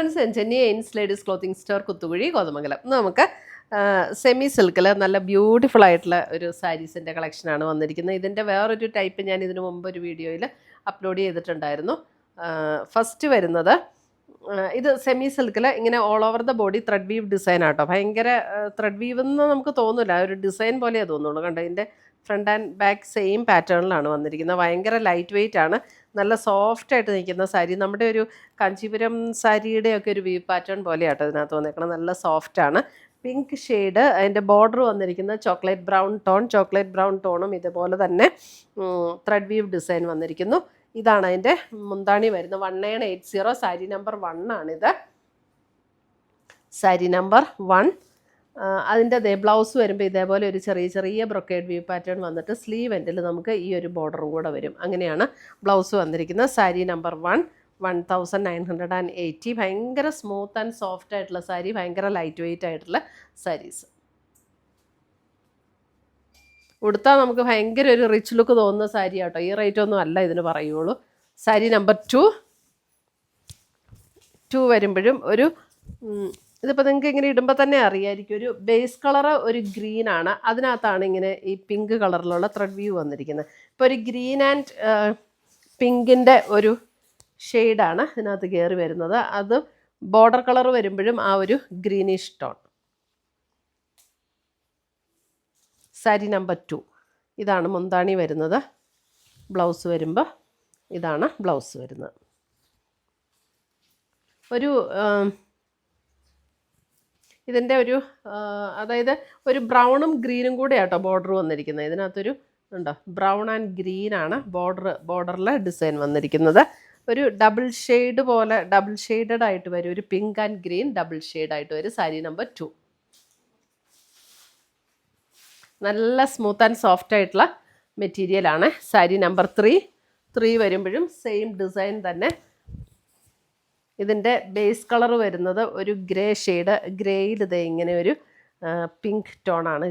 Friends, ചെന്നി എയിൻസ് ladies clothing store, Kuthukuzhi, Kothamangalam. നമുക്ക് സെമി സിൽക്കിൽ നല്ല ബ്യൂട്ടിഫുൾ ആയിട്ടുള്ള ഒരു സാരീസിൻ്റെ കളക്ഷനാണ് വന്നിരിക്കുന്നത്. ഇതിൻ്റെ വേറൊരു ടൈപ്പ് ഞാൻ ഇതിനു മുമ്പ് ഒരു വീഡിയോയിൽ അപ്ലോഡ് ചെയ്തിട്ടുണ്ടായിരുന്നു. ഫസ്റ്റ് വരുന്നത് ഇത് സെമി സിൽക്കിൽ ഇങ്ങനെ all over the body thread we've design ആട്ടോ. ഭയങ്കര ത്രെഡ് വീവ് എന്ന് നമുക്ക് തോന്നില്ല, ഒരു ഡിസൈൻ പോലെയേ തോന്നുള്ളൂ. കണ്ടോ, ഇതിൻ്റെ ഫ്രണ്ട് ആൻഡ് ബാക്ക് സെയിം പാറ്റേണിലാണ് വന്നിരിക്കുന്നത്. ഭയങ്കര ലൈറ്റ് വെയ്റ്റ് ആണ്, നല്ല സോഫ്റ്റ് ആയിട്ട് നിൽക്കുന്ന സാരി. നമ്മുടെ ഒരു കാഞ്ചീപുരം സാരിയുടെയൊക്കെ ഒരു വീവ് പാറ്റേൺ പോലെയാട്ടോ ഇതിനകത്ത് വന്നിരിക്കുന്നത്. നല്ല സോഫ്റ്റാണ്. പിങ്ക് ഷെയ്ഡ്, അതിൻ്റെ ബോർഡർ വന്നിരിക്കുന്നത് ചോക്ലേറ്റ് ബ്രൗൺ ടോണും ഇതുപോലെ തന്നെ ത്രെഡ് വീവ് ഡിസൈൻ വന്നിരിക്കുന്നു. ഇതാണ് അതിൻ്റെ മുന്താണി വരുന്നത്. 1980, സാരി നമ്പർ 1 ആണിത്. സാരി നമ്പർ 1. അതിൻ്റെ ബ്ലൗസ് വരുമ്പോൾ ഇതേപോലെ ഒരു ചെറിയ ബ്രൊക്കേഡ് വ്യൂ പാറ്റേൺ വന്നിട്ട് സ്ലീവ് എൻഡിൽ നമുക്ക് ഈ ഒരു ബോർഡറും കൂടെ വരും. അങ്ങനെയാണ് ബ്ലൗസ് വന്നിരിക്കുന്നത്. സാരി നമ്പർ 1, 1980. ഭയങ്കര സ്മൂത്ത് ആൻഡ് സോഫ്റ്റ് ആയിട്ടുള്ള സാരി, ഭയങ്കര ലൈറ്റ് വെയ്റ്റ് ആയിട്ടുള്ള സാരീസ്. ഉടുത്താൽ നമുക്ക് ഭയങ്കര ഒരു റിച്ച് ലുക്ക് തോന്നുന്ന സാരി ആട്ടോ. ഈ റേറ്റ് ഒന്നും അല്ല ഇതിന് പറയുള്ളൂ. സാരി നമ്പർ 2 വരുമ്പോഴും ഒരു ഇതിപ്പോൾ നിങ്ങൾക്ക് ഇങ്ങനെ ഇടുമ്പോൾ തന്നെ അറിയാമായിരിക്കും, ഒരു ബേസ് കളറ് ഒരു ഗ്രീനാണ്. അതിനകത്താണ് ഇങ്ങനെ ഈ പിങ്ക് കളറിലുള്ള ത്രെഡ് വ്യൂ വന്നിരിക്കുന്നത്. ഇപ്പോൾ ഒരു ഗ്രീൻ ആൻഡ് പിങ്കിൻ്റെ ഒരു ഷെയ്ഡാണ് ഇതിനകത്ത് കയറി വരുന്നത്. അത് ബോർഡർ കളർ വരുമ്പോഴും ആ ഒരു ഗ്രീനിഷ് ടോൺ. സാരി നമ്പർ 2. ഇതാണ് മുന്താണി വരുന്നത്. ബ്ലൗസ് വരുമ്പോൾ ഇതാണ് ബ്ലൗസ് വരുന്നത്. ഒരു ഇതിൻ്റെ ഒരു അതായത് ഒരു ബ്രൗണും ഗ്രീനും കൂടെ ആട്ടോ ബോർഡർ വന്നിരിക്കുന്നത്. ഇതിനകത്തൊരു ഉണ്ടോ, ബ്രൗൺ ആൻഡ് ഗ്രീനാണ് ബോർഡറിലെ ഡിസൈൻ വന്നിരിക്കുന്നത്. ഒരു ഡബിൾ ഷെയ്ഡ് പോലെ, ഡബിൾ ഷെയ്ഡഡ് ആയിട്ട് വരും. ഒരു പിങ്ക് ആൻഡ് ഗ്രീൻ ഡബിൾ ഷെയ്ഡായിട്ട് വരും. സാരി നമ്പർ 2. നല്ല സ്മൂത്ത് ആൻഡ് സോഫ്റ്റ് ആയിട്ടുള്ള മെറ്റീരിയലാണ്. സാരി നമ്പർ 3 വരുമ്പോഴും സെയിം ഡിസൈൻ തന്നെ. ഇതിൻ്റെ ബേസ് കളർ വരുന്നത് ഒരു ഗ്രേ ഷെയ്ഡ്. ഗ്രേയിൽ ഇത് ഇങ്ങനെ ഒരു പിങ്ക് ടോണാണ്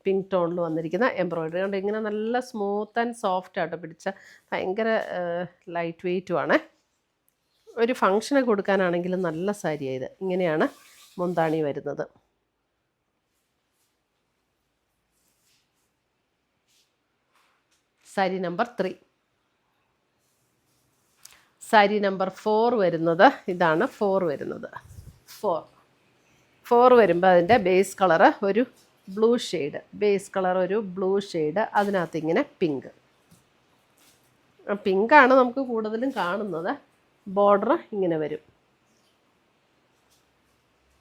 പിങ്ക് ടോണിൽ വന്നിരിക്കുന്ന എംബ്രോയിഡറി കൊണ്ട് ഇങ്ങനെ നല്ല സ്മൂത്ത് ആൻഡ് സോഫ്റ്റ് ആട്ടോ പിടിച്ച. ഭയങ്കര ലൈറ്റ് വെയ്റ്റുമാണ്. ഒരു ഫങ്ഷന് കൊടുക്കാനാണെങ്കിലും നല്ല സാരിയാണ് ഇത്. ഇങ്ങനെയാണ് മുന്താണി വരുന്നത്. സാരി നമ്പർ 3. സാരി നമ്പർ 4 വരുന്നത് ഇതാണ്. 4 വരുന്നത് 4 വരുമ്പോൾ അതിൻ്റെ ബേസ് കളറ് ഒരു ബ്ലൂ ഷെയ്ഡ്. അതിനകത്ത് ഇങ്ങനെ പിങ്കാണ് നമുക്ക് കൂടുതലും കാണുന്നത്. ബോർഡർ ഇങ്ങനെ വരും.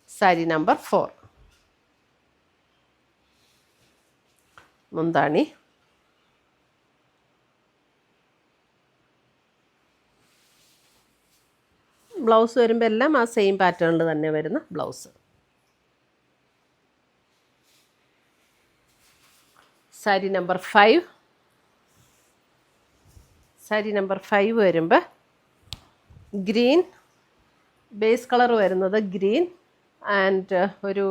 സാരി നമ്പർ 4. മുന്താണി. ബ്ലൗസ് വരുമ്പോൾ എല്ലാം ആ സെയിം പാറ്റേണിൽ തന്നെ വരുന്ന blouse. Sari number 5. Sari number 5 വരുമ്പോൾ ഗ്രീൻ, ബേസ് കളർ വരുന്നത് ഗ്രീൻ ആൻഡ് ഒരു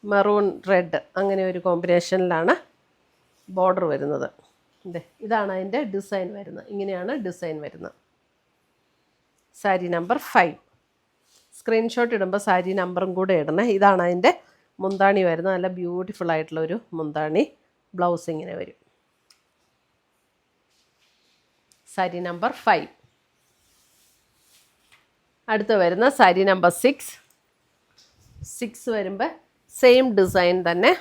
മെറൂൺ റെഡ്, അങ്ങനെ ഒരു കോമ്പിനേഷനിലാണ് ബോർഡർ വരുന്നത്. ഇതാണ് അതിൻ്റെ ഡിസൈൻ വരുന്നത്. ഇങ്ങനെയാണ് ഡിസൈൻ വരുന്നത്. സാരി നമ്പർ 5. സ്ക്രീൻഷോട്ട് ഇടുമ്പോൾ സാരി നമ്പറും കൂടെ ഇടണേ. ഇതാണ് അതിൻ്റെ മുന്താണി വരുന്നത്. നല്ല ബ്യൂട്ടിഫുൾ ആയിട്ടുള്ളൊരു മുന്താണി. ബ്ലൗസ് ഇങ്ങനെ വരും. സാരി നമ്പർ 5. അടുത്ത് വരുന്ന സാരി നമ്പർ 6 വരുമ്പോൾ സെയിം ഡിസൈൻ തന്നെ.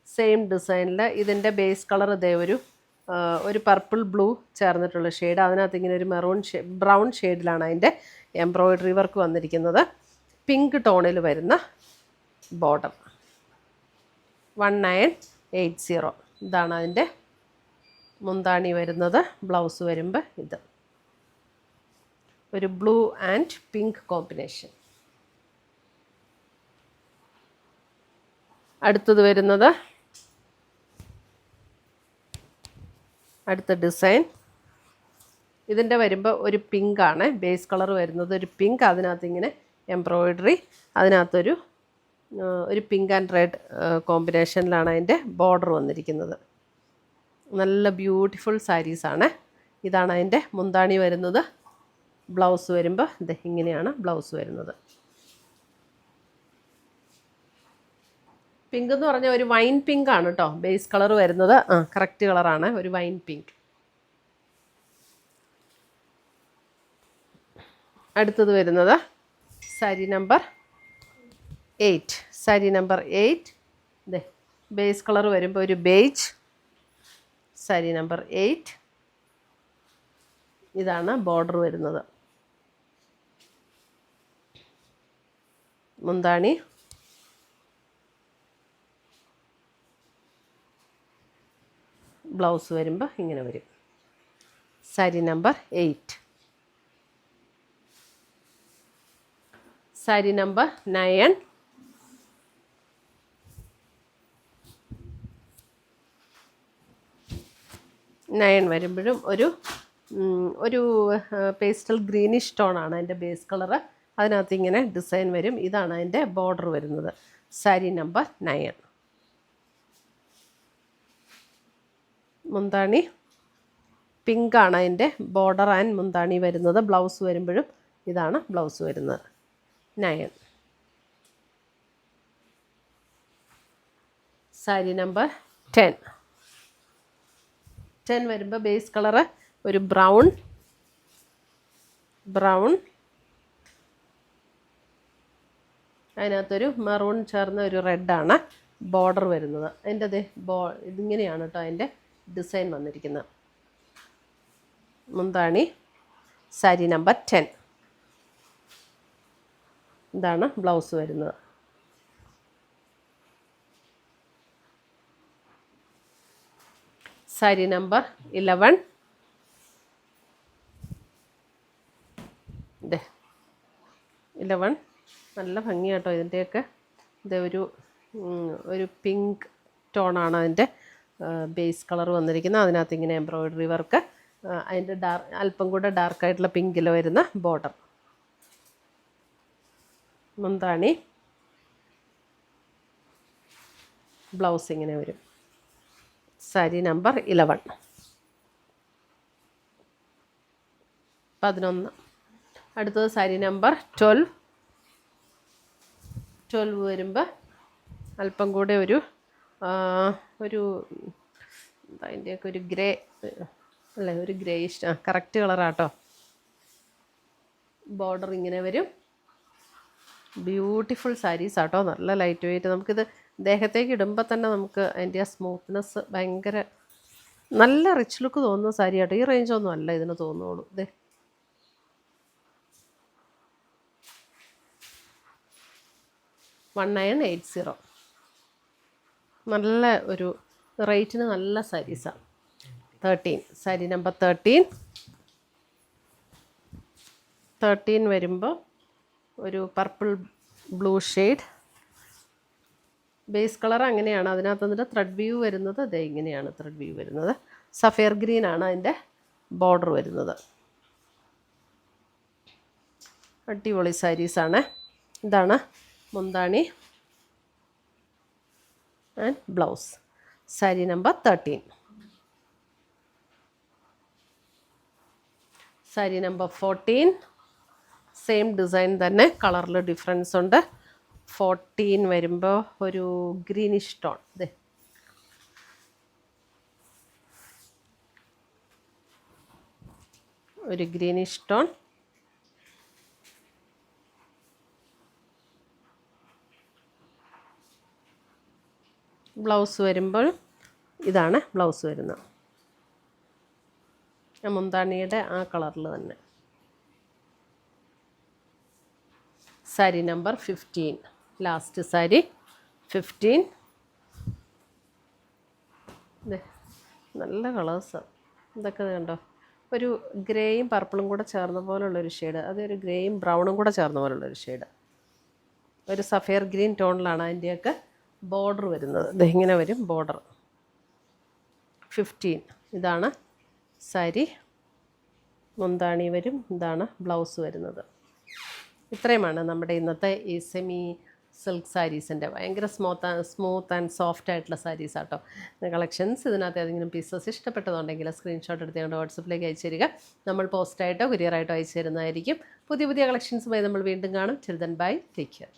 സെയിം ഡിസൈനിൽ ഇതിൻ്റെ ബേസ് കളർ ഇതേ ഒരു പർപ്പിൾ ബ്ലൂ ചേർന്നിട്ടുള്ള ഷെയ്ഡ്. അതിനകത്ത് ഇങ്ങനെ ഒരു ബ്രൗൺ ഷെയ്ഡിലാണ് അതിൻ്റെ എംബ്രോയിഡറി വർക്ക് വന്നിരിക്കുന്നത്. പിങ്ക് ടോണിൽ വരുന്ന ബോർഡർ. 1980. ഇതാണ് അതിൻ്റെ മുന്താണി വരുന്നത്. ബ്ലൗസ് വരുമ്പോൾ ഇത് ഒരു ബ്ലൂ ആൻഡ് പിങ്ക് കോമ്പിനേഷൻ. അടുത്തത് വരുന്നത് അടുത്ത ഡിസൈൻ. ഇതിൻ്റെ വരുമ്പോൾ ഒരു പിങ്കാണ് ബേസ് കളർ വരുന്നത്. ഒരു പിങ്ക്, അതിനകത്ത് ഇങ്ങനെ എംബ്രോയിഡറി, അതിനകത്തൊരു പിങ്ക് ആൻഡ് റെഡ് കോമ്പിനേഷനിലാണ് അതിൻ്റെ ബോർഡർ വന്നിരിക്കുന്നത്. നല്ല ബ്യൂട്ടിഫുൾ സാരീസാണ്. ഇതാണ് അതിൻ്റെ മുന്താണി വരുന്നത്. ബ്ലൗസ് വരുമ്പോൾ ഇത് ഇങ്ങനെയാണ് ബ്ലൗസ് വരുന്നത്. പിങ്ക് എന്ന് പറഞ്ഞാൽ ഒരു വൈൻ പിങ്ക് ആണ് കേട്ടോ ബേസ് കളർ വരുന്നത്. കറക്റ്റ് കളറാണ്, ഒരു വൈൻ പിങ്ക്. അടുത്തത് വരുന്നത് സാരി നമ്പർ 8. സാരി നമ്പർ 8 ഇതേ ബേസ് കളർ വരുമ്പോൾ ഒരു ബേജ്. സാരി നമ്പർ 8 ഇതാണ് ബോർഡർ വരുന്നത്. മുന്താണി, ബ്ലൗസ് വരുമ്പോൾ ഇങ്ങനെ വരും. സാരി നമ്പർ 8. സാരി നമ്പർ 9. വരുമ്പോഴും ഒരു പേസ്റ്റൽ ഗ്രീനിഷ് ടോണാണ് അതിൻ്റെ ബേസ് കളറ്. അതിനകത്ത് ഇങ്ങനെ ഡിസൈൻ വരും. ഇതാണ് അതിൻ്റെ ബോർഡർ വരുന്നത്. സാരി നമ്പർ 9. മുന്താണി പിങ്കാണ് അതിൻ്റെ ബോർഡർ ആൻഡ് മുന്താണി വരുന്നത്. ബ്ലൗസ് വരുമ്പോഴും ഇതാണ് ബ്ലൗസ് വരുന്നത്. 9. സാരി നമ്പർ 10. വരുമ്പോൾ ബേസ് കളറ് ഒരു ബ്രൗൺ. അതിനകത്തൊരു മെറൂൺ ചേർന്ന ഒരു റെഡാണ് ബോർഡർ വരുന്നത്. അതിൻ്റെ ഇതിങ്ങനെയാണ് കേട്ടോ അതിൻ്റെ ഡിസൈൻ വന്നിരിക്കുന്നത്. മുന്താണി സാരി നമ്പർ 10. ഇതാണ് ബ്ലൗസ് വരുന്നത്. സാരി നമ്പർ 11. 11 നല്ല ഭംഗിയാട്ടോ ഇതിൻ്റെയൊക്കെ. ഇത് ഒരു പിങ്ക് ടോണാണ് അതിൻ്റെ ബേസ് കളർ വന്നിരിക്കുന്നത്. അതിനകത്ത് ഇങ്ങനെ എംബ്രോയിഡറി വർക്ക്, അതിൻ്റെ അല്പം കൂടെ ഡാർക്കായിട്ടുള്ള പിങ്കിൽ വരുന്ന ബോർഡർ. മുന്താണി, ബ്ലൗസ് ഇങ്ങനെ വരും. സാരി നമ്പർ 11. 11. അടുത്തത് സാരി നമ്പർ 12. വരുമ്പോൾ അല്പം കൂടെ ഒരു അതിൻ്റെയൊക്കെ ഒരു ഗ്രേ അല്ലേ, ഒരു ഗ്രേയിഷ് കറക്റ്റ് കളറാട്ടോ. ബോർഡർ ഇങ്ങനെ വരും. ബ്യൂട്ടിഫുൾ സാരീസ് ആട്ടോ, നല്ല ലൈറ്റ് വെയിറ്റ്. നമുക്കിത് ദേഹത്തേക്ക് ഇടുമ്പോൾ തന്നെ നമുക്ക് അതിൻ്റെ ആ സ്മൂത്ത്നെസ് ഭയങ്കര നല്ല റിച്ച് ലുക്ക് തോന്നുന്ന സാരി ആട്ടോ. ഈ റേഞ്ചൊന്നും അല്ല ഇതിന് തോന്നുള്ളൂ. 1980. നല്ല ഒരു റേറ്റിന് നല്ല സാരീസാണ്. 13. സാരി നമ്പർ 13 വരുമ്പോൾ ഒരു purple blue shade. Base colour അങ്ങനെയാണ്. അതിനകത്ത് വന്നിട്ട് ത്രെഡ് വ്യൂ വരുന്നത് ഇങ്ങനെയാണ് ത്രെഡ് വ്യൂ വരുന്നത്. സഫയർ ഗ്രീൻ ആണ് അതിൻ്റെ ബോർഡർ വരുന്നത്. അടിപൊളി സാരീസാണ്. ഇതാണ് മുന്താണി and blouse. Sari number 13. Sari number 14. Same design തന്നെ, കളറിൽ ഡിഫറൻസ് ഉണ്ട്. 14 വരുമ്പോൾ ഒരു ഗ്രീനിഷ് ടോൺ. ഒരു ഗ്രീനിഷ് ടോൺ. ബ്ലൗസ് വരുമ്പോൾ ഇതാണ് ബ്ലൗസ് വരുന്നത്. മുന്താണിയുടെ ആ കളറിൽ തന്നെ. സാരി നമ്പർ 15. ലാസ്റ്റ് സാരി 15. നല്ല കളേഴ്സ് ഇതൊക്കെ കണ്ടോ. ഒരു ഗ്രേയും പർപ്പിളും കൂടെ ചേർന്ന പോലുള്ളൊരു ഷെയ്ഡ്. അതൊരു ഗ്രേയും ബ്രൗണും കൂടെ ചേർന്ന പോലുള്ളൊരു ഷെയ്ഡ്. ഒരു സഫയർ ഗ്രീൻ ടോണിലാണ് അതിൻ്റെയൊക്കെ ബോർഡർ വരുന്നത്. ഇങ്ങനെ വരും ബോർഡർ. 15. ഇതാണ് സാരി. മുന്താണി വരും. ഇതാണ് ബ്ലൗസ് വരുന്നത്. ഇത്രയുമാണ് നമ്മുടെ ഇന്നത്തെ ഈ സെമി സിൽക്ക് സാരീസിൻ്റെ ഭയങ്കര സ്മൂത്ത് ആൻഡ് സോഫ്റ്റ് ആയിട്ടുള്ള സാരീസ് ആട്ടോ കളക്ഷൻസ്. ഇതിനകത്ത് ഏതെങ്കിലും പീസസ് ഇഷ്ടപ്പെട്ടതുണ്ടെങ്കിൽ സ്ക്രീൻഷോട്ട് എടുത്ത് ഞങ്ങളുടെ വാട്സപ്പിലേക്ക് അയച്ചു തരിക. നമ്മൾ പോസ്റ്റായിട്ടോ കൊറിയറായിട്ടോ അയച്ചു തരുന്നതായിരിക്കും. പുതിയ കളക്ഷൻസുമായി നമ്മൾ വീണ്ടും കാണും. Till then bye, take care.